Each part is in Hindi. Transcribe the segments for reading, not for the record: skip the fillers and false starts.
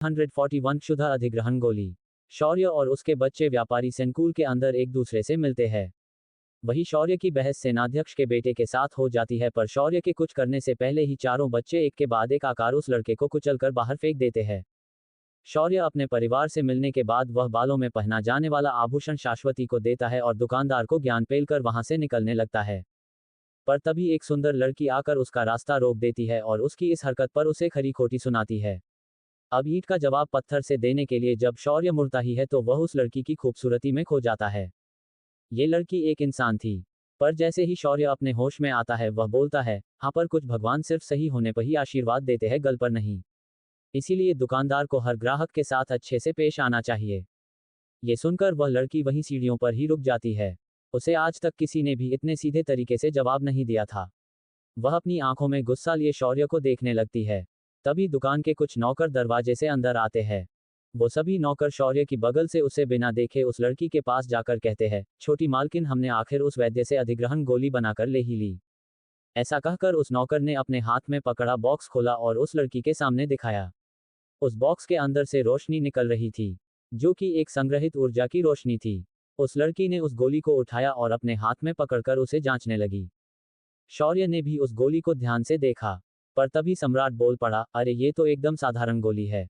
141 क्षुधा अधिग्रहण गोली। शौर्य और उसके बच्चे व्यापारी संकुल के अंदर एक दूसरे से मिलते हैं। वही शौर्य की बहस सेनाध्यक्ष के बेटे के साथ हो जाती है, पर शौर्य के कुछ करने से पहले ही चारों बच्चे एक के बाद एक आकर उस लड़के को कुचलकर बाहर फेंक देते हैं। शौर्य अपने परिवार से मिलने के बाद वह बालों में पहना जाने वाला आभूषण शाश्वती को देता है और दुकानदार को ज्ञान पेलकर वहां से निकलने लगता है। पर तभी एक सुंदर लड़की आकर उसका रास्ता रोक देती है और उसकी इस हरकत पर उसे खरी खोटी सुनाती है। अब ईंट का जवाब पत्थर से देने के लिए जब शौर्य मुड़ता ही है तो वह उस लड़की की खूबसूरती में खो जाता है। ये लड़की एक इंसान थी। पर जैसे ही शौर्य अपने होश में आता है वह बोलता है, हाँ पर कुछ भगवान सिर्फ सही होने पर ही आशीर्वाद देते हैं, गल पर नहीं। इसीलिए दुकानदार को हर ग्राहक के साथ अच्छे से पेश आना चाहिए। ये सुनकर वह लड़की वहीं सीढ़ियों पर ही रुक जाती है। उसे आज तक किसी ने भी इतने सीधे तरीके से जवाब नहीं दिया था। वह अपनी आंखों में गुस्सा लिए शौर्य को देखने लगती है। तभी दुकान के कुछ नौकर दरवाजे से अंदर आते हैं। वो सभी नौकर शौर्य की बगल से उसे बिना देखे उस लड़की के पास जाकर कहते हैं, छोटी मालकिन, हमने आखिर उस वैद्य से अधिग्रहण गोली बनाकर ले ही ली। ऐसा कहकर उस नौकर ने अपने हाथ में पकड़ा बॉक्स खोला और उस लड़की के सामने दिखाया। उस बॉक्स के अंदर से रोशनी निकल रही थी, जो कि एक संग्रहित ऊर्जा की रोशनी थी। उस लड़की ने उस गोली को उठाया और अपने हाथ में पकड़कर उसे जांचने लगी। शौर्य ने भी उस गोली को ध्यान से देखा। पर तभी सम्राट बोल पड़ा, अरे ये तो एकदम साधारण गोली है।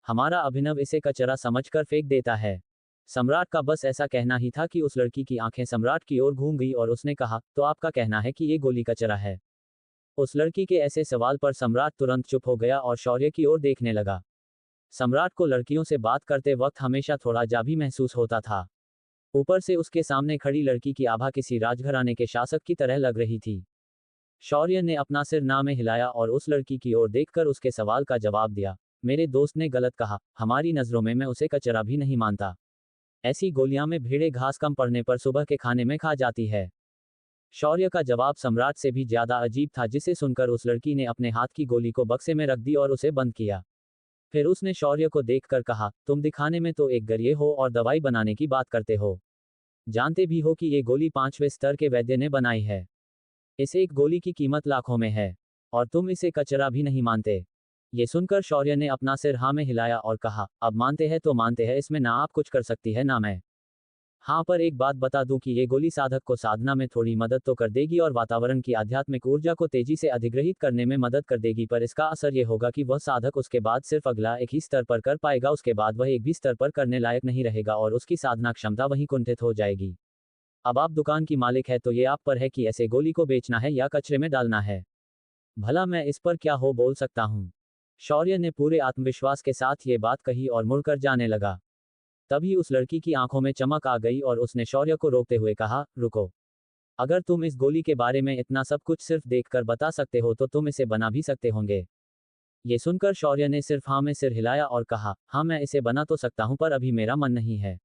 हमारा अभिनव इसे कचरा समझकर फेंक देता है। सम्राट का बस ऐसा कहना ही था कि उस लड़की की आंखें सम्राट की ओर घूम गई और उसने कहा, तो आपका कहना है कि ये गोली कचरा है? उस लड़की के ऐसे सवाल पर सम्राट तुरंत चुप हो गया और शौर्य की ओर देखने लगा। सम्राट को लड़कियों से बात करते वक्त हमेशा थोड़ा जा भी महसूस होता था। ऊपर से उसके सामने खड़ी लड़की की आभा किसी राजघराने के शासक की तरह लग रही थी। शौर्य ने अपना सिर ना में हिलाया और उस लड़की की ओर देखकर उसके सवाल का जवाब दिया। मेरे दोस्त ने गलत कहा, हमारी नज़रों में मैं उसे कचरा भी नहीं मानता। ऐसी गोलियां में भेड़े घास कम पड़ने पर सुबह के खाने में खा जाती है। शौर्य का जवाब सम्राट से भी ज्यादा अजीब था, जिसे सुनकर उस लड़की ने अपने हाथ की गोली को बक्से में रख दी और उसे बंद किया। फिर उसने शौर्य को देखकर कहा, तुम दिखाने में तो एक गरिए हो और दवाई बनाने की बात करते हो। जानते भी हो कि ये गोली 5वें स्तर के वैद्य ने बनाई है। इस एक गोली की कीमत लाखों में है और तुम इसे कचरा भी नहीं मानते। ये सुनकर शौर्य ने अपना सिर हाँ में हिलाया और कहा, अब मानते हैं तो मानते हैं, इसमें ना आप कुछ कर सकती है ना मैं। हाँ, पर एक बात बता दूं कि ये गोली साधक को साधना में थोड़ी मदद तो कर देगी और वातावरण की आध्यात्मिक ऊर्जा को तेजी से अधिग्रहित करने में मदद कर देगी, पर इसका असर ये होगा कि वह साधक उसके बाद सिर्फ अगला एक ही स्तर पर कर पाएगा, उसके बाद वह एक भी स्तर पर करने लायक नहीं रहेगा और उसकी साधना क्षमता वहीं कुंठित हो जाएगी। अब आप दुकान की मालिक है तो ये आप पर है कि ऐसे गोली को बेचना है या कचरे में डालना है। भला मैं इस पर क्या हो बोल सकता हूँ। शौर्य ने पूरे आत्मविश्वास के साथ ये बात कही और मुड़कर जाने लगा। तभी उस लड़की की आंखों में चमक आ गई और उसने शौर्य को रोकते हुए कहा, रुको। अगर तुम इस गोली के बारे में इतना सब कुछ सिर्फ देखकर बता सकते हो तो तुम इसे बना भी सकते होंगे। ये सुनकर शौर्य ने सिर्फ हाँ में सिर हिलाया और कहा, हाँ मैं इसे बना तो सकता हूँ, पर अभी मेरा मन नहीं है।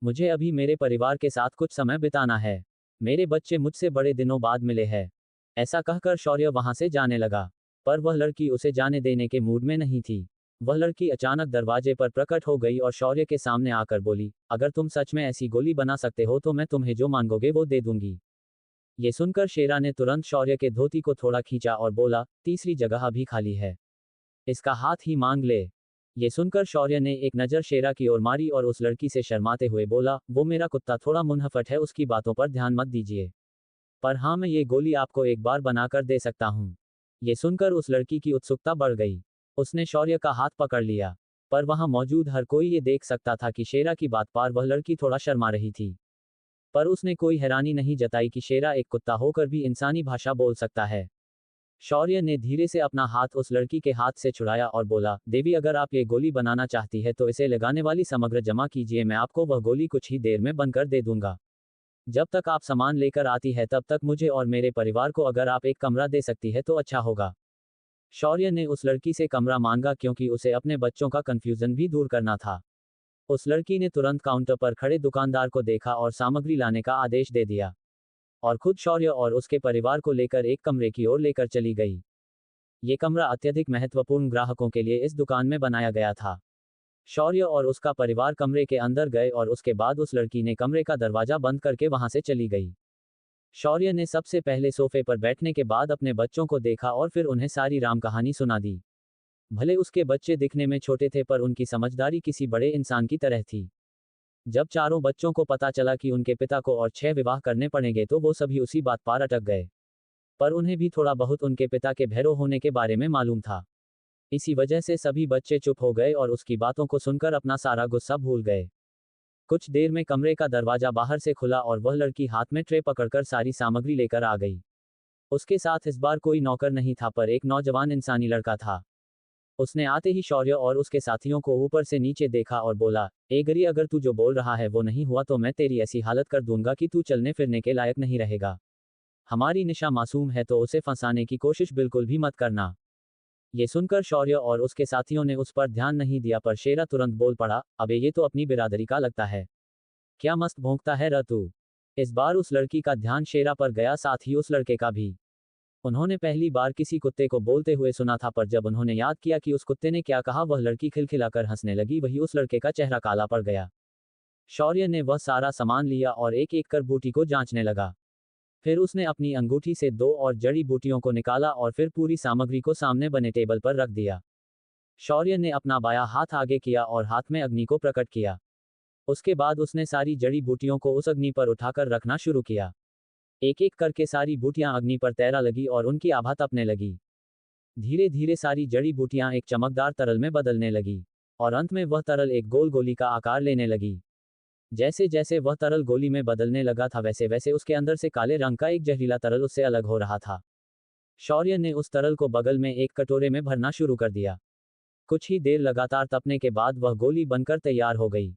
मुझे अभी मेरे परिवार के साथ कुछ समय बिताना है। मेरे बच्चे मुझसे बड़े दिनों बाद मिले हैं। ऐसा कहकर शौर्य वहां से जाने लगा। पर वह लड़की उसे जाने देने के मूड में नहीं थी। वह लड़की अचानक दरवाजे पर प्रकट हो गई और शौर्य के सामने आकर बोली, अगर तुम सच में ऐसी गोली बना सकते हो तो मैं तुम्हें जो मांगोगे वो दे दूंगी। ये सुनकर शेरा ने तुरंत शौर्य के धोती को थोड़ा खींचा और बोला, तीसरी जगह अभी खाली है, इसका हाथ ही मांग ले। ये सुनकर शौर्य ने एक नज़र शेरा की ओर मारी और उस लड़की से शर्माते हुए बोला, वो मेरा कुत्ता थोड़ा मुनहफट है, उसकी बातों पर ध्यान मत दीजिए। पर हाँ, मैं ये गोली आपको एक बार बनाकर दे सकता हूँ। ये सुनकर उस लड़की की उत्सुकता बढ़ गई। उसने शौर्य का हाथ पकड़ लिया। पर वहां मौजूद हर कोई ये देख सकता था कि शेरा की बात पर वह लड़की थोड़ा शर्मा रही थी। पर उसने कोई हैरानी नहीं जताई कि शेरा एक कुत्ता होकर भी इंसानी भाषा बोल सकता है। शौर्य ने धीरे से अपना हाथ उस लड़की के हाथ से छुड़ाया और बोला, देवी, अगर आप ये गोली बनाना चाहती है तो इसे लगाने वाली सामग्री जमा कीजिए, मैं आपको वह गोली कुछ ही देर में बनकर दे दूंगा। जब तक आप सामान लेकर आती है तब तक मुझे और मेरे परिवार को अगर आप एक कमरा दे सकती है तो अच्छा होगा। शौर्य ने उस लड़की से कमरा मांगा क्योंकि उसे अपने बच्चों का कंफ्यूजन भी दूर करना था। उस लड़की ने तुरंत काउंटर पर खड़े दुकानदार को देखा और सामग्री लाने का आदेश दे दिया और खुद शौर्य और उसके परिवार को लेकर एक कमरे की ओर लेकर चली गई। ये कमरा अत्यधिक महत्वपूर्ण ग्राहकों के लिए इस दुकान में बनाया गया था। शौर्य और उसका परिवार कमरे के अंदर गए और उसके बाद उस लड़की ने कमरे का दरवाजा बंद करके वहां से चली गई। शौर्य ने सबसे पहले सोफे पर बैठने के बाद अपने बच्चों को देखा और फिर उन्हें सारी राम कहानी सुना दी। भले उसके बच्चे दिखने में छोटे थे पर उनकी समझदारी किसी बड़े इंसान की तरह थी। जब चारों बच्चों को पता चला कि उनके पिता को और 6 विवाह करने पड़ेंगे तो वो सभी उसी बात पर अटक गए। पर उन्हें भी थोड़ा बहुत उनके पिता के भैरव होने के बारे में मालूम था। इसी वजह से सभी बच्चे चुप हो गए और उसकी बातों को सुनकर अपना सारा गुस्सा भूल गए। कुछ देर में कमरे का दरवाजा बाहर से खुला और वह लड़की हाथ में ट्रे पकड़कर सारी सामग्री लेकर आ गई। उसके साथ इस बार कोई नौकर नहीं था पर एक नौजवान इंसानी लड़का था। उसने आते ही शौर्य और उसके साथियों को ऊपर से नीचे देखा और बोला, ए गरी, अगर तू जो बोल रहा है वो नहीं हुआ तो मैं तेरी ऐसी हालत कर दूंगा कि तू चलने फिरने के लायक नहीं रहेगा। हमारी निशा मासूम है तो उसे फंसाने की कोशिश बिल्कुल भी मत करना। ये सुनकर शौर्य और उसके साथियों ने उस पर ध्यान नहीं दिया पर शेरा तुरंत बोल पड़ा, अबे ये तो अपनी बिरादरी का लगता है। क्या मस्त भौंकता है र तू। इस बार उस लड़की का ध्यान शेरा पर गया, साथ ही उस लड़के का भी। उन्होंने पहली बार किसी कुत्ते को बोलते हुए सुना था पर जब उन्होंने याद किया कि उस कुत्ते ने क्या कहा वह लड़की खिलखिलाकर हंसने लगी। वही उस लड़के का चेहरा काला पड़ गया। शौर्य ने वह सारा सामान लिया और एक एक कर बूटी को जांचने लगा। फिर उसने अपनी अंगूठी से 2 और जड़ी बूटियों को निकाला और फिर पूरी सामग्री को सामने बने टेबल पर रख दिया। शौर्य ने अपना बायां हाथ आगे किया और हाथ में अग्नि को प्रकट किया। उसके बाद उसने सारी जड़ी बूटियों को उस अग्नि पर उठाकर रखना शुरू किया। एक एक करके सारी बूटियां अग्नि पर तैरा लगी और उनकी आभा तपने लगी। धीरे धीरे सारी जड़ी बूटियां एक चमकदार तरल में बदलने लगी और अंत में वह तरल एक गोल गोली का आकार लेने लगी। जैसे जैसे वह तरल गोली में बदलने लगा था वैसे वैसे उसके अंदर से काले रंग का एक जहरीला तरल उससे अलग हो रहा था। शौर्य ने उस तरल को बगल में एक कटोरे में भरना शुरू कर दिया। कुछ ही देर लगातार तपने के बाद वह गोली बनकर तैयार हो गई।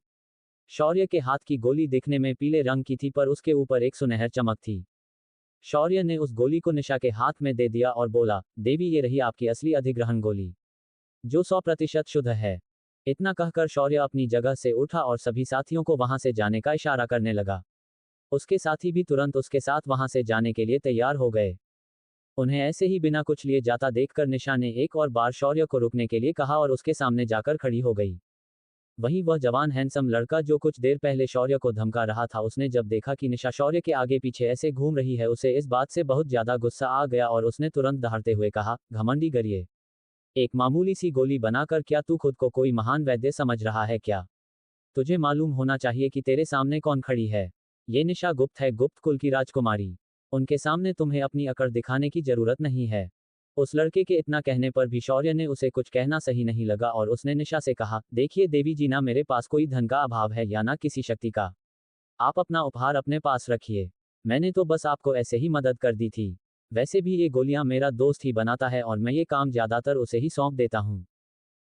शौर्य के हाथ की गोली दिखने में पीले रंग की थी पर उसके ऊपर एक सुनहर चमक थी। शौर्य ने उस गोली को निशा के हाथ में दे दिया और बोला, देवी, ये रही आपकी असली अधिग्रहण गोली, जो 100% शुद्ध है। इतना कहकर शौर्य अपनी जगह से उठा और सभी साथियों को वहां से जाने का इशारा करने लगा। उसके साथी भी तुरंत उसके साथ वहां से जाने के लिए तैयार हो गए। उन्हें ऐसे ही बिना कुछ लिए जाता देखकर निशा ने एक और बार शौर्य को रुकने के लिए कहा और उसके सामने जाकर खड़ी हो गई। वहीं वह जवान हैंडसम लड़का जो कुछ देर पहले शौर्य को धमका रहा था, उसने जब देखा कि निशा शौर्य के आगे पीछे ऐसे घूम रही है उसे इस बात से बहुत ज्यादा गुस्सा आ गया और उसने तुरंत दहाड़ते हुए कहा, घमंडी गरिए, एक मामूली सी गोली बनाकर क्या तू खुद को कोई महान वैद्य समझ रहा है क्या? तुझे मालूम होना चाहिए कि तेरे सामने कौन खड़ी है। ये निशा गुप्त है, गुप्त कुल की राजकुमारी। उनके सामने तुम्हें अपनी अकड़ दिखाने की जरूरत नहीं है। उस लड़के के इतना कहने पर भी शौर्य ने उसे कुछ कहना सही नहीं लगा और उसने निशा से कहा, देखिए देवी जी, ना मेरे पास कोई धन का अभाव है या ना किसी शक्ति का। आप अपना उपहार अपने पास रखिए। मैंने तो बस आपको ऐसे ही मदद कर दी थी। वैसे भी ये गोलियां मेरा दोस्त ही बनाता है और मैं ये काम ज्यादातर उसे ही सौंप देता हूँ।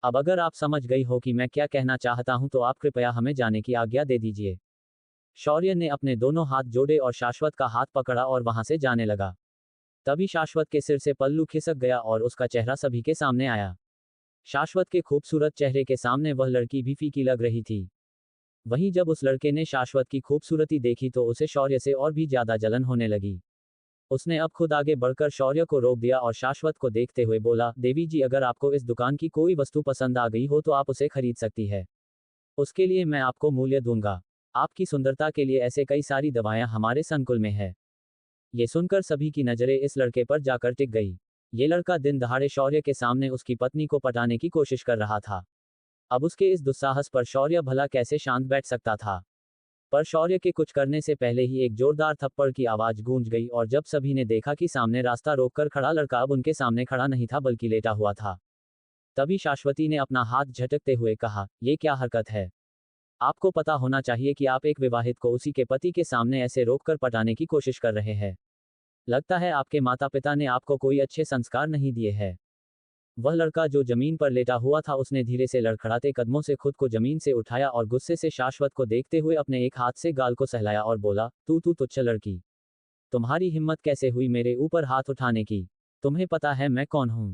अब अगर आप समझ गई हो कि मैं क्या कहना चाहता हूं तो आप कृपया हमें जाने की आज्ञा दे दीजिए। शौर्य ने अपने दोनों हाथ जोड़े और शाश्वत का हाथ पकड़ा और वहां से जाने लगा। तभी शाश्वत के सिर से पल्लू खिसक गया और उसका चेहरा सभी के सामने आया। शाश्वत के खूबसूरत चेहरे के सामने वह लड़की भी फीकी लग रही थी। वहीं जब उस लड़के ने शाश्वत की खूबसूरती देखी तो उसे शौर्य से और भी ज्यादा जलन होने लगी। उसने अब खुद आगे बढ़कर शौर्य को रोक दिया और शाश्वत को देखते हुए बोला, देवी जी, अगर आपको इस दुकान की कोई वस्तु पसंद आ गई हो तो आप उसे खरीद सकती है। उसके लिए मैं आपको मूल्य दूंगा। आपकी सुंदरता के लिए ऐसे कई सारी दवाएं हमारे संकुल में है। ये सुनकर सभी की नजरें इस लड़के पर जाकर टिक गई। ये लड़का दिन दहाड़े शौर्य के सामने उसकी पत्नी को पटाने की कोशिश कर रहा था। अब उसके इस दुस्साहस पर शौर्य भला कैसे शांत बैठ सकता था। पर शौर्य के कुछ करने से पहले ही एक जोरदार थप्पड़ की आवाज गूंज गई और जब सभी ने देखा कि सामने रास्ता रोककर खड़ा लड़का अब उनके सामने खड़ा नहीं था बल्कि लेटा हुआ था, तभी शाश्वती ने अपना हाथ झटकते हुए कहा, ये क्या हरकत है? आपको पता होना चाहिए कि आप एक विवाहित को उसी के पति के सामने ऐसे रोककर पटाने की कोशिश कर रहे हैं। लगता है आपके माता पिता ने आपको कोई अच्छे संस्कार नहीं दिए हैं। वह लड़का जो जमीन पर लेटा हुआ था उसने धीरे से लड़खड़ाते कदमों से खुद को जमीन से उठाया और गुस्से से शाश्वत को देखते हुए अपने एक हाथ से गाल को सहलाया और बोला, तू तुच्छ लड़की, तुम्हारी हिम्मत कैसे हुई मेरे ऊपर हाथ उठाने की? तुम्हें पता है मैं कौन हूं?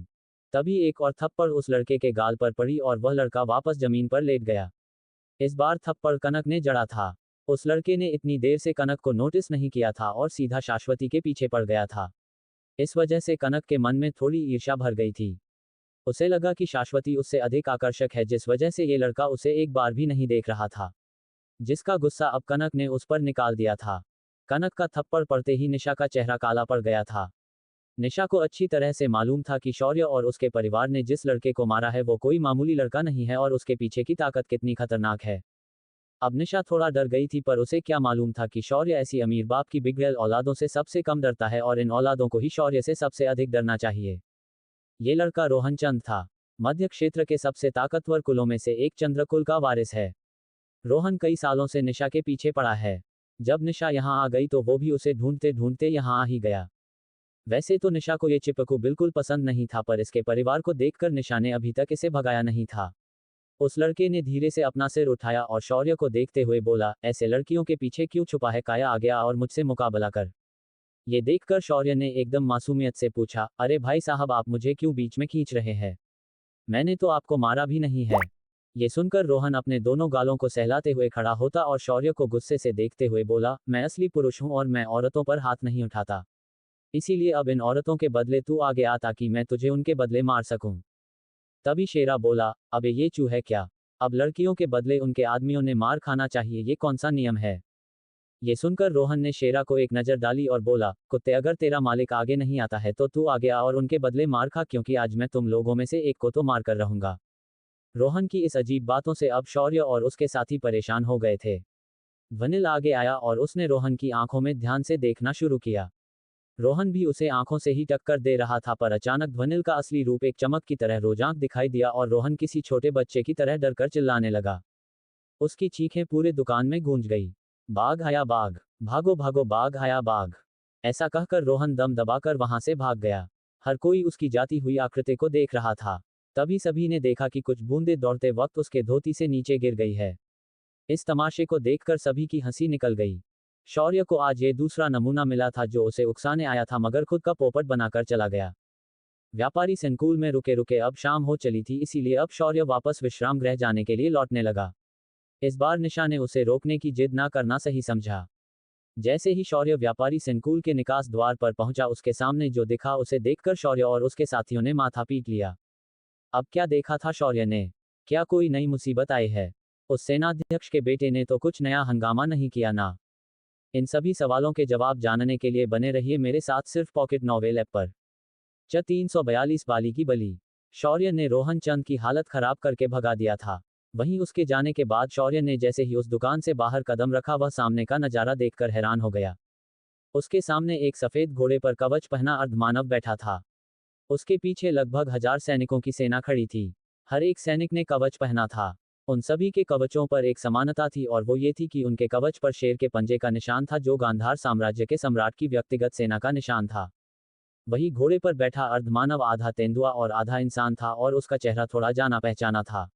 तभी एक और थप्पड़ उस लड़के के गाल पर पड़ी और वह लड़का वापस जमीन पर लेट गया। इस बार थप्पड़ कनक ने जड़ा था। उस लड़के ने इतनी देर से कनक को नोटिस नहीं किया था और सीधा शाश्वती के पीछे पड़ गया था। इस वजह से कनक के मन में थोड़ी ईर्ष्या भर गई थी। उसे लगा कि शाश्वती उससे अधिक आकर्षक है जिस वजह से ये लड़का उसे एक बार भी नहीं देख रहा था, जिसका गुस्सा अब कनक ने उस पर निकाल दिया था। कनक का थप्पड़ पड़ते ही निशा का चेहरा काला पड़ गया था। निशा को अच्छी तरह से मालूम था कि शौर्य और उसके परिवार ने जिस लड़के को मारा है वो कोई मामूली लड़का नहीं है और उसके पीछे की ताकत कितनी खतरनाक है। अब निशा थोड़ा डर गई थी, पर उसे क्या मालूम था कि शौर्य ऐसी अमीर बाप की बिगड़ैल औलादों से सबसे कम डरता है और इन औलादों को ही शौर्य से सबसे अधिक डरना चाहिए। ये लड़का रोहन चंद था। मध्य क्षेत्र के सबसे ताकतवर कुलों में से एक चंद्रकुल का वारिस है। रोहन कई सालों से निशा के पीछे पड़ा है। जब निशा यहाँ आ गई तो वो भी उसे ढूंढते ढूंढते यहाँ आ ही गया। वैसे तो निशा को ये चिपकू बिल्कुल पसंद नहीं था, पर इसके परिवार को देखकर निशा ने अभी तक इसे भगाया नहीं था। उस लड़के ने धीरे से अपना सिर उठाया और शौर्य को देखते हुए बोला, ऐसे लड़कियों के पीछे क्यों छुपा है, काया आ गया और मुझसे मुकाबला कर। ये देखकर शौर्य ने एकदम मासूमियत से पूछा, अरे भाई साहब, आप मुझे क्यों बीच में खींच रहे हैं? मैंने तो आपको मारा भी नहीं है। ये सुनकर रोहन अपने दोनों गालों को सहलाते हुए खड़ा होता और शौर्य को गुस्से से देखते हुए बोला, मैं असली पुरुष हूं और मैं औरतों पर हाथ नहीं उठाता। इसीलिए अब इन औरतों के बदले तू आगे आ ताकि मैं तुझे उनके बदले मार सकूं। तभी शेरा बोला, अबे ये चूहे क्या? अब लड़कियों के बदले उनके आदमियों ने मार खाना चाहिए, ये कौन सा नियम है? ये सुनकर रोहन ने शेरा को एक नज़र डाली और बोला, कुत्ते, अगर तेरा मालिक आगे नहीं आता है तो तू आगे आ और उनके बदले मार खा, क्योंकि आज मैं तुम लोगों में से एक को तो मार कर रहूंगा। रोहन की इस अजीब बातों से अब शौर्य और उसके साथी परेशान हो गए थे। ध्वनिल आगे आया और उसने रोहन की आंखों में ध्यान से देखना शुरू किया। रोहन भी उसे आंखों से ही टक्कर दे रहा था, पर अचानक ध्वनिल का असली रूप एक चमक की तरह रोजांक दिखाई दिया और रोहन किसी छोटे बच्चे की तरह डरकर चिल्लाने लगा। उसकी चीखें पूरे दुकान में गूंज गई। बाघ आया बाघ, भागो भागो, बाघ आया बाघ। ऐसा कहकर रोहन दम दबाकर वहां से भाग गया। हर कोई उसकी जाती हुई आकृति को देख रहा था। तभी सभी ने देखा कि कुछ बूंदें दौड़ते वक्त उसके धोती से नीचे गिर गई है। इस तमाशे को देखकर सभी की हंसी निकल गई। शौर्य को आज ये दूसरा नमूना मिला था जो उसे उकसाने आया था, मगर खुद का पोपट बनाकर चला गया। व्यापारी संकुल में रुके रुके अब शाम हो चली थी, इसीलिए अब शौर्य वापस विश्राम गृह जाने के लिए लौटने लगा। इस बार निशा ने उसे रोकने की जिद ना करना सही समझा। जैसे ही शौर्य व्यापारी संकुल के निकास द्वार पर पहुंचा, उसके सामने जो दिखा उसे देखकर शौर्य और उसके साथियों ने माथा पीट लिया। अब क्या देखा था शौर्य ने? क्या कोई नई मुसीबत आई है? उस सेनाध्यक्ष के बेटे ने तो कुछ नया हंगामा नहीं किया ना? इन सभी सवालों के जवाब जानने के लिए बने रहिए मेरे साथ सिर्फ पॉकेट नॉवेल ऐप पर। 342 बाली की बली। शौर्य ने रोहन चंद की हालत खराब करके भगा दिया था। वहीं उसके जाने के बाद शौर्य ने जैसे ही उस दुकान से बाहर कदम रखा, वह सामने का नजारा देखकर हैरान हो गया। उसके सामने एक सफेद घोड़े पर कवच पहना अर्धमानव बैठा था। उसके पीछे लगभग 1000 सैनिकों की सेना खड़ी थी। हर एक सैनिक ने कवच पहना था। उन सभी के कवचों पर एक समानता थी और वो ये थी कि उनके कवच पर शेर के पंजे का निशान था, जो गांधार साम्राज्य के सम्राट की व्यक्तिगत सेना का निशान था। वही घोड़े पर बैठा अर्धमानव आधा तेंदुआ और आधा इंसान था और उसका चेहरा थोड़ा जाना पहचाना था।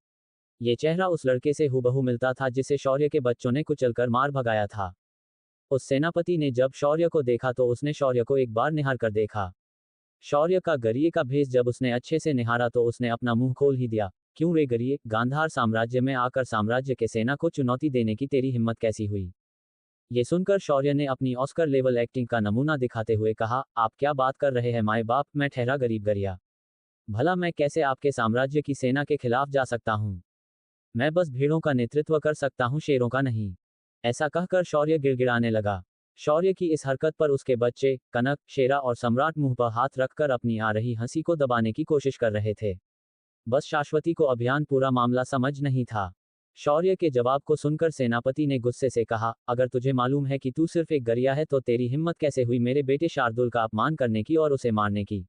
ये चेहरा उस लड़के से हूबहू मिलता था जिसे शौर्य के बच्चों ने कुचलकर मार भगाया था। उस सेनापति ने जब शौर्य को देखा तो उसने शौर्य को एक बार निहार कर देखा। शौर्य का गरिए का भेष जब उसने अच्छे से निहारा तो उसने अपना मुंह खोल ही दिया। क्यों रे गरिए, गांधार साम्राज्य में आकर साम्राज्य के सेना को चुनौती देने की तेरी हिम्मत कैसी हुई? ये सुनकर शौर्य ने अपनी ऑस्कर लेवल एक्टिंग का नमूना दिखाते हुए कहा, आप क्या बात कर रहे हैं माए बाप, मैं ठहरा गरीब गरिया। भला मैं कैसे आपके साम्राज्य की सेना के खिलाफ जा सकता हूँ? मैं बस भेड़ों का नेतृत्व कर सकता हूँ, शेरों का नहीं। ऐसा कहकर शौर्य गिड़गिड़ाने लगा। शौर्य की इस हरकत पर उसके बच्चे, कनक, शेरा और सम्राट मुंह पर हाथ रखकर अपनी आ रही हंसी को दबाने की कोशिश कर रहे थे। बस शाश्वती को अभियान पूरा मामला समझ नहीं था। शौर्य के जवाब को सुनकर सेनापति ने गुस्से से कहा, अगर तुझे मालूम है कि तू सिर्फ एक गरिया है तो तेरी हिम्मत कैसे हुई मेरे बेटे शार्दुल का अपमान करने की और उसे मारने की?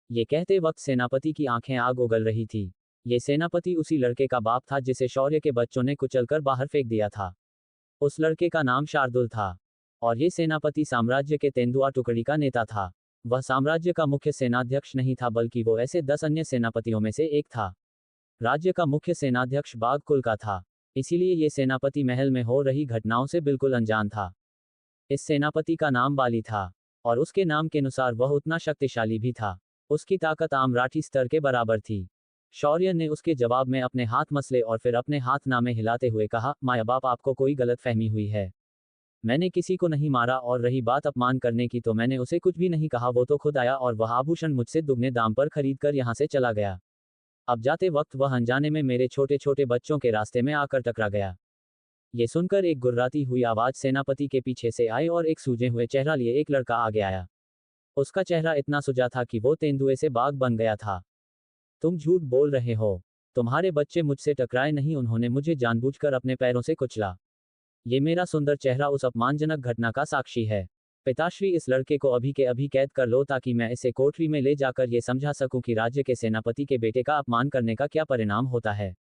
ये कहते वक्त सेनापति की आंखें आग उगल रही थी। ये सेनापति उसी लड़के का बाप था जिसे शौर्य के बच्चों ने कुचलकर बाहर फेंक दिया था। उस लड़के का नाम शार्दुल था। और ये सेनापति साम्राज्य के तेंदुआ टुकड़ी का नेता था। वह साम्राज्य का मुख्य सेनाध्यक्ष नहीं था, बल्कि वो ऐसे 10 अन्य सेनापतियों में से एक था। राज्य का मुख्य सेनाध्यक्ष बाघ कुल का था। इसीलिए ये सेनापति महल में हो रही घटनाओं से बिल्कुल अनजान था। इस सेनापति का नाम बाली था और उसके नाम के अनुसार वह उतना शक्तिशाली भी था। उसकी ताकत आमराठी स्तर के बराबर थी। शौर्य ने उसके जवाब में अपने हाथ मसले और फिर अपने हाथ नामे हिलाते हुए कहा, माया बाप, आपको कोई गलतफहमी हुई है। मैंने किसी को नहीं मारा और रही बात अपमान करने की तो मैंने उसे कुछ भी नहीं कहा। वो तो खुद आया और वह आभूषण मुझसे दुगने दाम पर खरीद कर यहाँ से चला गया। अब जाते वक्त वह अनजाने में मेरे छोटे छोटे बच्चों के रास्ते में आकर टकरा गया। ये सुनकर एक गुर्राती हुई आवाज सेनापति के पीछे से आई और एक सूजे हुए चेहरा लिए एक लड़का आगे आया। उसका चेहरा इतना सुजा था कि वो तेंदुए से बाघ बन गया था। तुम झूठ बोल रहे हो। तुम्हारे बच्चे मुझसे टकराए नहीं, उन्होंने मुझे जानबूझकर अपने पैरों से कुचला। ये मेरा सुंदर चेहरा उस अपमानजनक घटना का साक्षी है। पिताश्री, इस लड़के को अभी के अभी कैद कर लो ताकि मैं इसे कोठरी में ले जाकर ये समझा सकूं कि राज्य के सेनापति के बेटे का अपमान करने का क्या परिणाम होता है।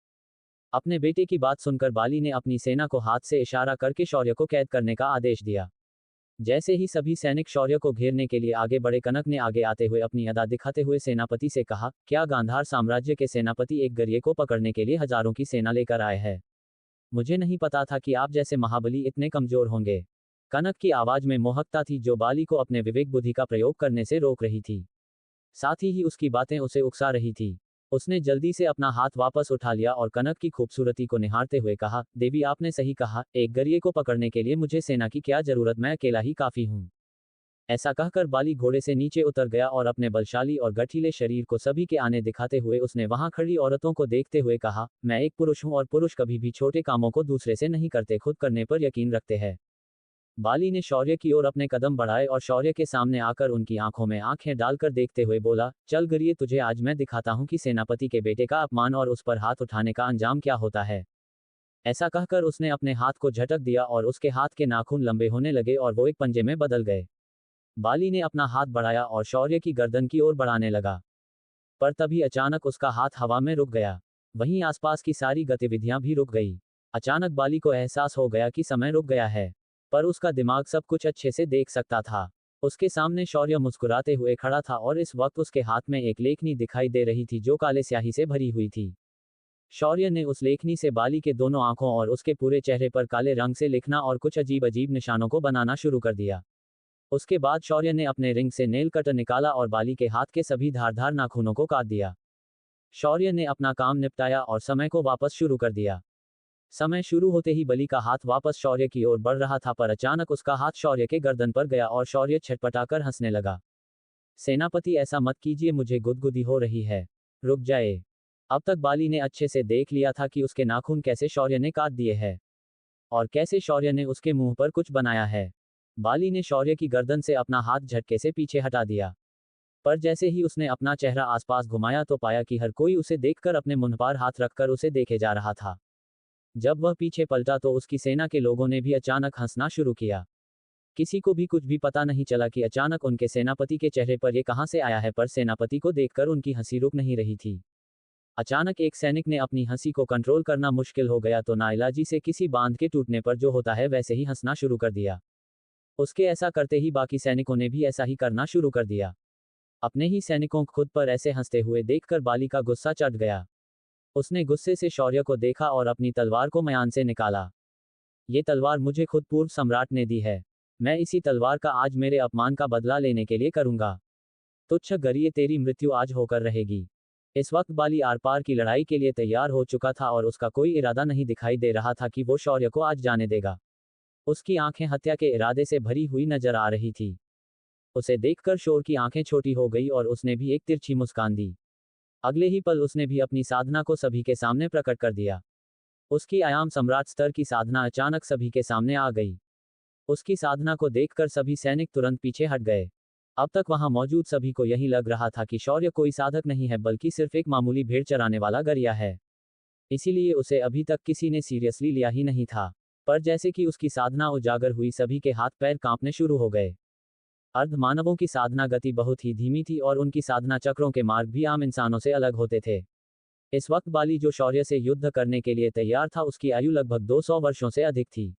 अपने बेटे की बात सुनकर बाली ने अपनी सेना को हाथ से इशारा करके शौर्य को कैद करने का आदेश दिया। जैसे ही सभी सैनिक शौर्य को घेरने के लिए आगे बढ़े, कनक ने आगे आते हुए अपनी अदा दिखाते हुए सेनापति से कहा, क्या गांधार साम्राज्य के सेनापति एक गरिये को पकड़ने के लिए हजारों की सेना लेकर आए हैं? मुझे नहीं पता था कि आप जैसे महाबली इतने कमजोर होंगे। कनक की आवाज में मोहकता थी जो बाली को अपने विवेक बुद्धि का प्रयोग करने से रोक रही थी। साथ ही उसकी बातें उसे उकसा रही थी। उसने जल्दी से अपना हाथ वापस उठा लिया और कनक की खूबसूरती को निहारते हुए कहा, देवी आपने सही कहा, एक गरिये को पकड़ने के लिए मुझे सेना की क्या जरूरत, मैं अकेला ही काफी हूँ। ऐसा कहकर बाली घोड़े से नीचे उतर गया और अपने बलशाली और गठीले शरीर को सभी के आने दिखाते हुए उसने वहां खड़ी औरतों को देखते हुए कहा, मैं एक पुरुष हूं और पुरुष कभी भी छोटे कामों को दूसरे से नहीं करते, खुद करने पर यकीन रखते हैं। बाली ने शौर्य की ओर अपने कदम बढ़ाए और शौर्य के सामने आकर उनकी आंखों में आंखें डालकर देखते हुए बोला, चल गरिये, तुझे आज मैं दिखाता हूं कि सेनापति के बेटे का अपमान और उस पर हाथ उठाने का अंजाम क्या होता है। ऐसा कहकर उसने अपने हाथ को झटक दिया और उसके हाथ के नाखून लंबे होने लगे और वो एक पंजे में बदल गए। बाली ने अपना हाथ बढ़ाया और शौर्य की गर्दन की ओर बढ़ाने लगा, पर तभी अचानक उसका हाथ हवा में रुक गया। वहीं आसपास की सारी गतिविधियां भी रुक गई। अचानक बाली को एहसास हो गया कि समय रुक गया है, पर उसका दिमाग सब कुछ अच्छे से देख सकता था। उसके सामने शौर्य मुस्कुराते हुए खड़ा था और इस वक्त उसके हाथ में एक लेखनी दिखाई दे रही थी जो काले स्याही से भरी हुई थी। शौर्य ने उस लेखनी से बाली के दोनों आंखों और उसके पूरे चेहरे पर काले रंग से लिखना और कुछ अजीब अजीब निशानों को बनाना शुरू कर दिया। उसके बाद शौर्य ने अपने रिंग से नेल कटर निकाला और बाली के हाथ के सभी धारदार नाखूनों को काट दिया। शौर्य ने अपना काम निपटाया और समय को वापस शुरू कर दिया। समय शुरू होते ही बली का हाथ वापस शौर्य की ओर बढ़ रहा था, पर अचानक उसका हाथ शौर्य के गर्दन पर गया और शौर्य छटपटाकर हंसने लगा। सेनापति, ऐसा मत कीजिए, मुझे गुदगुदी हो रही है। रुक जाए। अब तक बाली ने अच्छे से देख लिया था कि उसके नाखून कैसे शौर्य ने काट दिए हैं और कैसे शौर्य ने उसके मुंह पर कुछ बनाया है। बाली ने शौर्य की गर्दन से अपना हाथ झटके से पीछे हटा दिया, पर जैसे ही उसने अपना चेहरा आसपास घुमाया तो पाया कि हर कोई उसे देखकर अपने मुंह पर हाथ रखकर उसे देखे जा रहा था। जब वह पीछे पलटा तो उसकी सेना के लोगों ने भी अचानक हंसना शुरू किया। किसी को भी कुछ भी पता नहीं चला कि अचानक उनके सेनापति के चेहरे पर ये कहां से आया है, पर सेनापति को देखकर उनकी हंसी रुक नहीं रही थी। अचानक एक सैनिक ने अपनी हंसी को कंट्रोल करना मुश्किल हो गया तो नाइलाजी से किसी बांध के टूटने पर जो होता है वैसे ही हंसना शुरू कर दिया। उसके ऐसा करते ही बाकी सैनिकों ने भी ऐसा ही करना शुरू कर दिया। अपने ही सैनिकों को खुद पर ऐसे हंसते हुए देखकर बाली का गुस्सा चढ़ गया। उसने गुस्से से शौर्य को देखा और अपनी तलवार को म्यान से निकाला। ये तलवार मुझे खुद पूर्व सम्राट ने दी है। मैं इसी तलवार का आज मेरे अपमान का बदला लेने के लिए करूंगा। तुच्छ गरिये, तेरी मृत्यु आज होकर रहेगी। इस वक्त बाली आर पार की लड़ाई के लिए तैयार हो चुका था और उसका कोई इरादा नहीं दिखाई दे रहा था कि वो शौर्य को आज जाने देगा। उसकी आंखें हत्या के इरादे से भरी हुई नजर आ रही थी। उसे देखकर शोर की आंखें छोटी हो गई और उसने भी एक तिरछी मुस्कान दी। अगले ही पल उसने भी अपनी साधना को सभी के सामने प्रकट कर दिया। उसकी आयाम सम्राट स्तर की साधना अचानक सभी के सामने आ गई। उसकी साधना को देखकर सभी सैनिक तुरंत पीछे हट गए। अब तक वहां मौजूद सभी को यही लग रहा था कि शौर्य कोई साधक नहीं है बल्कि सिर्फ एक मामूली भेड़ चराने वाला गरिया है। इसीलिए उसे अभी तक किसी ने सीरियसली लिया ही नहीं था। पर जैसे कि उसकी साधना उजागर हुई, सभी के हाथ पैर कांपने शुरू हो गए। अर्धमानवों की साधना गति बहुत ही धीमी थी और उनकी साधना चक्रों के मार्ग भी आम इंसानों से अलग होते थे। इस वक्त बाली जो शौर्य से युद्ध करने के लिए तैयार था, उसकी आयु लगभग 200 वर्षों से अधिक थी।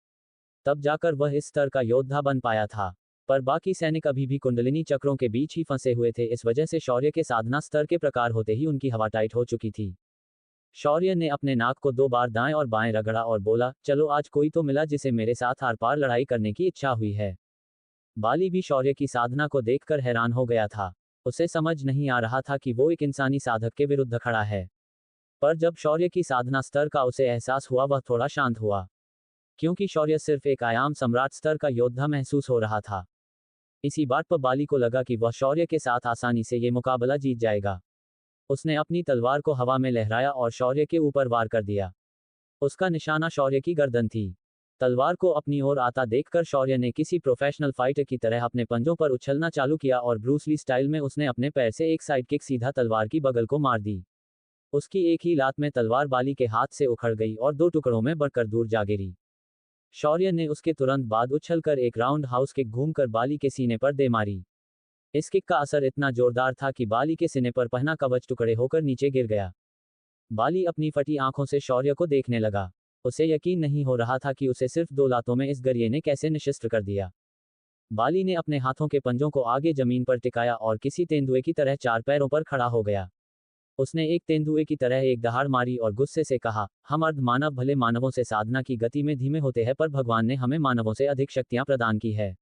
तब जाकर वह इस स्तर का योद्धा बन पाया था। पर बाकी सैनिक अभी भी कुंडलिनी चक्रों के बीच ही फंसे हुए थे। इस वजह से शौर्य के साधना स्तर के प्रकार होते ही उनकी हवा टाइट हो चुकी थी। शौर्य ने अपने नाक को 2 बार दाएं और बाएं रगड़ा और बोला, चलो आज कोई तो मिला जिसे मेरे साथ आर पार लड़ाई करने की इच्छा हुई है। बाली भी शौर्य की साधना को देखकर हैरान हो गया था। उसे समझ नहीं आ रहा था कि वो एक इंसानी साधक के विरुद्ध खड़ा है। पर जब शौर्य की साधना स्तर का उसे एहसास हुआ, वह थोड़ा शांत हुआ, क्योंकि शौर्य सिर्फ एक आयाम सम्राट स्तर का योद्धा महसूस हो रहा था। इसी बात पर बाली को लगा कि वह शौर्य के साथ आसानी से ये मुकाबला जीत जाएगा। उसने अपनी तलवार को हवा में लहराया और शौर्य के ऊपर वार कर दिया। उसका निशाना शौर्य की गर्दन थी। तलवार को अपनी ओर आता देखकर शौर्य ने किसी प्रोफेशनल फाइटर की तरह अपने पंजों पर उछलना चालू किया और ब्रूस ली स्टाइल में उसने अपने पैर से एक साइड किक सीधा तलवार की बगल को मार दी। उसकी एक ही लात में तलवार बाली के हाथ से उखड़ गई और 2 टुकड़ों में बढ़कर दूर जा गिरी। शौर्य ने उसके तुरंत बाद उछलकर एक राउंड हाउस किक घूमकर बाली के सीने पर दे मारी। इस किक का असर इतना जोरदार था कि बाली के सीने पर पहना कवच टुकड़े होकर नीचे गिर गया। बाली अपनी फटी आंखों से शौर्य को देखने लगा। उसे यकीन नहीं हो रहा था कि उसे सिर्फ 2 लातों में इस गरिये ने कैसे निश्चित कर दिया। बाली ने अपने हाथों के पंजों को आगे जमीन पर टिकाया और किसी तेंदुए की तरह 4 पैरों पर खड़ा हो गया। उसने एक तेंदुए की तरह एक दहाड़ मारी और गुस्से से कहा, हम अर्ध मानव भले मानवों से साधना की गति में धीमे होते हैं, पर भगवान ने हमें मानवों से अधिक शक्तियां प्रदान की है।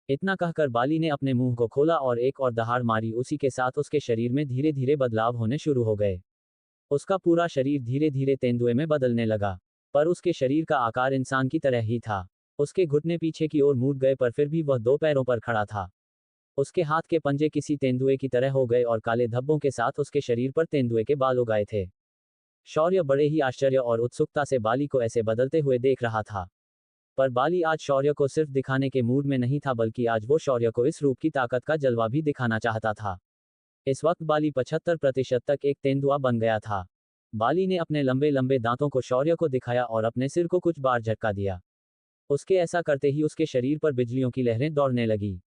इतना कहकर बाली ने अपने मुंह को खोला और एक और दहाड़ मारी। उसी के साथ उसके शरीर में धीरे धीरे बदलाव होने शुरू हो गए। उसका पूरा शरीर धीरे धीरे तेंदुए में बदलने लगा, पर उसके शरीर का आकार इंसान की तरह ही था। उसके घुटने पीछे की ओर मुड़ गए, पर फिर भी वह 2 पैरों पर खड़ा था। उसके हाथ के पंजे किसी तेंदुए की तरह हो गए और काले धब्बों के साथ उसके शरीर पर तेंदुए के बाल उगाए थे। शौर्य बड़े ही आश्चर्य और उत्सुकता से बाली को ऐसे बदलते हुए देख रहा था। पर बाली आज शौर्य को सिर्फ दिखाने के मूड में नहीं था, बल्कि आज वो शौर्य को इस रूप की ताकत का जलवा भी दिखाना चाहता था। इस वक्त बाली 75% तक एक तेंदुआ बन गया था। बाली ने अपने लंबे लंबे दांतों को शौर्य को दिखाया और अपने सिर को कुछ बार झटका दिया। उसके ऐसा करते ही उसके शरीर पर बिजलियों की लहरें दौड़ने लगी।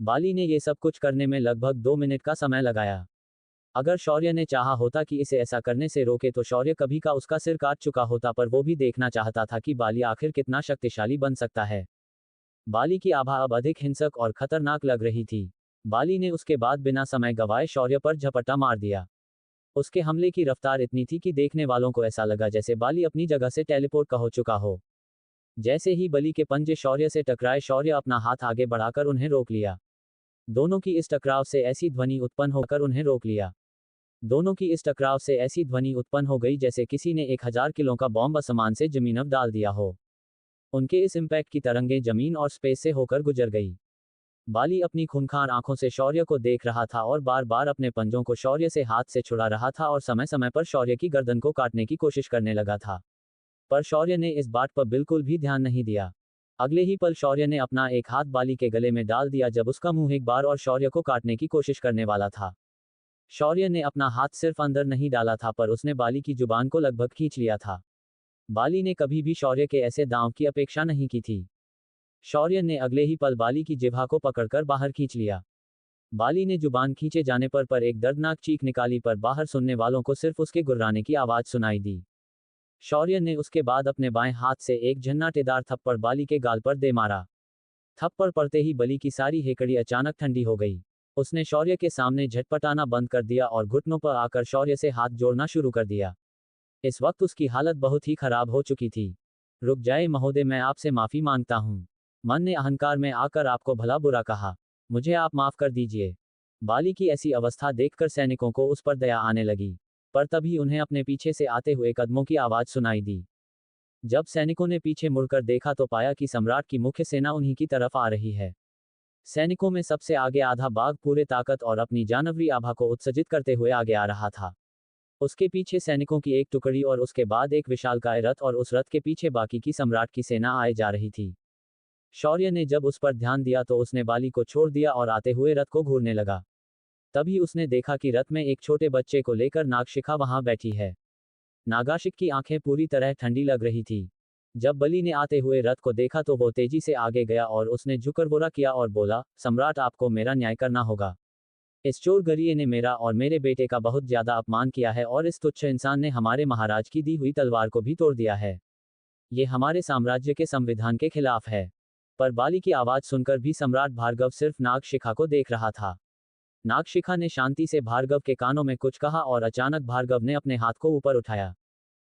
बाली ने ये सब कुछ करने में लगभग 2 मिनट का समय लगाया। अगर शौर्य ने चाहा होता कि इसे ऐसा करने से रोके तो शौर्य कभी का उसका सिर काट चुका होता, पर वो भी देखना चाहता था कि बाली आखिर कितना शक्तिशाली बन सकता है। बाली की आभा अब अधिक हिंसक और खतरनाक लग रही थी। बाली ने उसके बाद बिना समय गंवाए शौर्य पर झपट्टा मार दिया। उसके हमले की रफ्तार इतनी थी कि देखने वालों को ऐसा लगा जैसे बाली अपनी जगह से टेलीपोर्ट हो चुका हो। जैसे ही बली के पंजे शौर्य से टकराए, शौर्य अपना हाथ आगे बढ़ाकर उन्हें रोक लिया। दोनों की इस टकराव से ऐसी ध्वनि उत्पन्न होकर उन्हें रोक लिया। दोनों की इस टकराव से ऐसी ध्वनि उत्पन्न हो गई जैसे किसी ने 1000 किलो का बॉम्ब आसमान से जमीन पर डाल दिया हो। उनके इस इम्पैक्ट की तरंगें जमीन और स्पेस से होकर गुजर गई। बाली अपनी खूंखार आंखों से शौर्य को देख रहा था और बार बार अपने पंजों को शौर्य से हाथ से छुड़ा रहा था और समय समय पर शौर्य की गर्दन को काटने की कोशिश करने लगा था। पर शौर्य ने इस बात पर बिल्कुल भी ध्यान नहीं दिया। अगले ही पल शौर्य ने अपना एक हाथ बाली के गले में डाल दिया जब उसका मुंह एक बार और शौर्य को काटने की कोशिश करने वाला था। शौर्य ने अपना हाथ सिर्फ अंदर नहीं डाला था, पर उसने बाली की जुबान को लगभग खींच लिया था। बाली ने कभी भी शौर्य के ऐसे दांव की अपेक्षा नहीं की थी। शौर्य ने अगले ही पल बाली की जिह्वा को पकड़कर बाहर खींच लिया। बाली ने जुबान खींचे जाने पर एक दर्दनाक चीख निकाली, पर बाहर सुनने वालों को सिर्फ उसके गुर्राने की आवाज सुनाई दी। शौर्य ने उसके बाद अपने बाएं हाथ से एक झन्नाटेदार थप्पड़ बाली के गाल पर दे मारा। थप्पड़ पड़ते ही बली की सारी हेकड़ी अचानक ठंडी हो गई। उसने शौर्य के सामने झटपटाना बंद कर दिया और घुटनों पर आकर शौर्य से हाथ जोड़ना शुरू कर दिया। इस वक्त उसकी हालत बहुत ही खराब हो चुकी थी। रुक जाए महोदय, मैं आपसे माफी मांगता हूँ। मन ने अहंकार में आकर आपको भला बुरा कहा। मुझे आप माफ कर दीजिए। बाली की ऐसी अवस्था देखकर सैनिकों को उस पर दया आने लगी, पर तभी उन्हें अपने पीछे से आते हुए कदमों की आवाज सुनाई दी। जब सैनिकों ने पीछे मुड़कर देखा तो पाया कि सम्राट की मुख्य सेना उन्हीं की तरफ आ रही है। सैनिकों में सबसे आगे आधा बाघ पूरे ताकत और अपनी जानवरी आभा को उत्सर्जित करते हुए आगे आ रहा था। उसके पीछे सैनिकों की एक टुकड़ी और उसके बाद एक विशालकाय रथ, और उस रथ के पीछे बाकी की सम्राट की सेना आए जा रही थी। शौर्य ने जब उस पर ध्यान दिया तो उसने बाली को छोड़ दिया और आते हुए रथ को घूरने लगा। तभी उसने देखा कि रथ में एक छोटे बच्चे को लेकर नागशिखा वहां बैठी है। नागाशिक की आंखें पूरी तरह ठंडी लग रही थी। जब बली ने आते हुए रथ को देखा तो वो तेजी से आगे गया और उसने झुकर बोरा किया और बोला, सम्राट, आपको मेरा न्याय करना होगा। इस चोर गरिये ने मेरा और मेरे बेटे का बहुत ज्यादा अपमान किया है और इस तुच्छ इंसान ने हमारे महाराज की दी हुई तलवार को भी तोड़ दिया है। ये हमारे साम्राज्य के संविधान के खिलाफ है। पर बाली की आवाज सुनकर भी सम्राट भार्गव सिर्फ नागशिखा को देख रहा था। नागशिखा ने शांति से भार्गव के कानों में कुछ कहा और अचानक भार्गव ने अपने हाथ को ऊपर उठाया।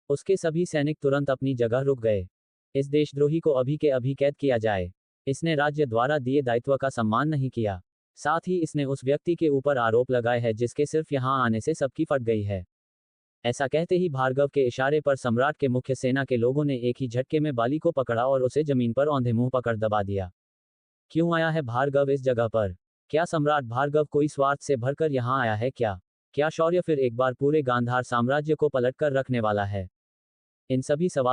उसके सभी सैनिक तुरंत अपनी जगह रुक गए। इस देशद्रोही को अभी के अभी कैद किया जाए। इसने राज्य द्वारा दिए दायित्व का सम्मान नहीं किया। साथ ही इसने उस व्यक्ति के ऊपर आरोप लगाए हैं जिसके सिर्फ यहां आने से सबकी फट गई है। ऐसा कहते ही भार्गव के इशारे पर सम्राट के मुख्य सेना के लोगों ने एक ही झटके में बाली को पकड़ा और उसे जमीन पर औंधे मुंह पकड़ दबा दिया। क्यों आया है भार्गव इस जगह पर? क्या सम्राट भार्गव कोई स्वार्थ से भरकर यहाँ आया है क्या? क्या शौर्य फिर एक बार पूरे गांधार साम्राज्य को पलट कर रखने वाला है? इन सभी सवालों